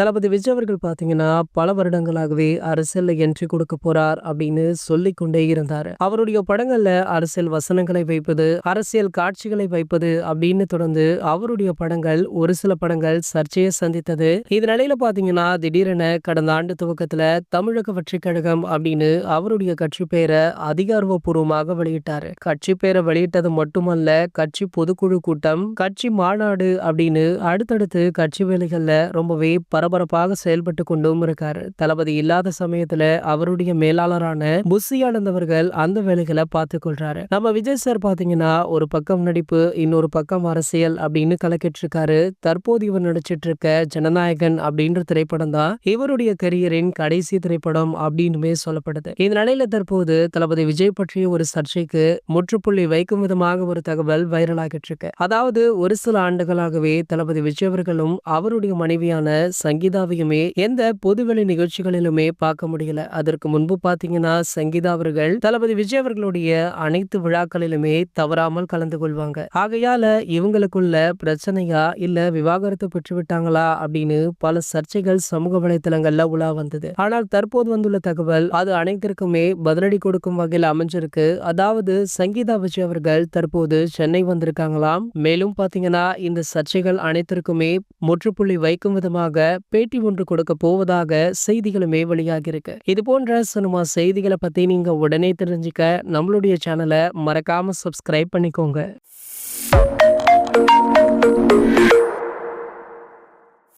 தளபதி விஜய் அவர்கள் பார்த்தீங்கன்னா, பல வருடங்களாகவே அரசியல்ல என்ட்ரி கொடுக்க போறார் அப்படின்னு சொல்லிக் கொண்டே இருந்தாரு. அவருடைய படங்கள்ல அரசியல் வசனங்களை வைப்பது, அரசியல் காட்சிகளை வைப்பது அப்படின்னு தொடர்ந்து அவருடைய படங்கள் ஒரு சில படங்கள் சர்ச்சையை சந்தித்தது. இந்த நிலையில பார்த்தீங்கன்னா, திடீரென கடந்த ஆண்டு துவக்கத்துல தமிழக வெற்றிக் கழகம் அப்படின்னு அவருடைய கட்சி பெயரை அதிகாரப்பூர்வமாக வெளியிட்டாரு. கட்சி பெயரை வெளியிட்டது மட்டுமல்ல, கட்சி பொதுக்குழு கூட்டம், கட்சி மாநாடு அப்படின்னு அடுத்தடுத்து கட்சி வேலைகள்ல ரொம்பவே பரபரப்பாக செயல்பட்டு கொண்டும் இருக்காரு. தளபதி இல்லாத சமயத்துல அவருடைய மேலாளரான புஷி ஆனந்த் அவர்கள் அந்த வேலைகளை பார்த்துக் கொள்றாரு. நம்ம விஜய் சார் பாத்தீங்கன்னா ஒரு பக்கம் நடிப்பு, இன்னொரு பக்கம் அரசியல் அப்படின்னு கலக்கிட்டு இருக்காரு. தற்போது இவர் நடிச்சிட்டு இருக்க ஜனநாயகன் அப்படின்ற திரைப்படம் தான் இவருடைய கரியரின் கடைசி திரைப்படம் அப்படின்னுமே சொல்லப்படுது. இந்த நிலையில தற்போது தளபதி விஜய் பற்றிய ஒரு சர்ச்சைக்கு முற்றுப்புள்ளி வைக்கும் விதமாக ஒரு தகவல் வைரல் ஆகிட்டு இருக்கு. அதாவது ஒரு சில ஆண்டுகளாகவே தளபதி விஜய் அவர்களும் அவருடைய மனைவியான சங்கீதாவையுமே எந்த பொதுவெளி நிகழ்ச்சிகளிலுமே பார்க்க முடியல. அதற்கு முன்பு பாத்தீங்கன்னா சங்கீதா அவர்கள் தளபதி விஜய் அவர்களுடைய அனைத்து விழாக்களிலுமே தவறாமல் கலந்து கொள்வாங்க. ஆகையால இவங்களுக்குள்ள பிரச்சனையா இல்ல விவாகரத்து பெற்று விட்டாங்களா அப்படின்னு பல சர்ச்சைகள் சமூக வலைதளங்கள்ல உலா வந்தது. ஆனால் தற்போது வந்துள்ள தகவல் அது அனைத்திற்குமே பதிலடி கொடுக்கும் வகையில் அமைஞ்சிருக்கு. அதாவது சங்கீதா விஜய் அவர்கள் தற்போது சென்னை வந்திருக்காங்களாம். மேலும் பாத்தீங்கன்னா இந்த சர்ச்சைகள் அனைத்திற்குமே முற்றுப்புள்ளி வைக்கும் விதமாக பேட்டி ஒன்று கொடுக்க போவதாக செய்திகளுமே வெளியாகி இருக்கு. இது போன்ற சினிமா செய்திகளை பத்தி நீங்க உடனே தெரிஞ்சுக்க நம்மளுடைய சேனலை மறக்காம சப்ஸ்கிரைப் பண்ணிக்கோங்க.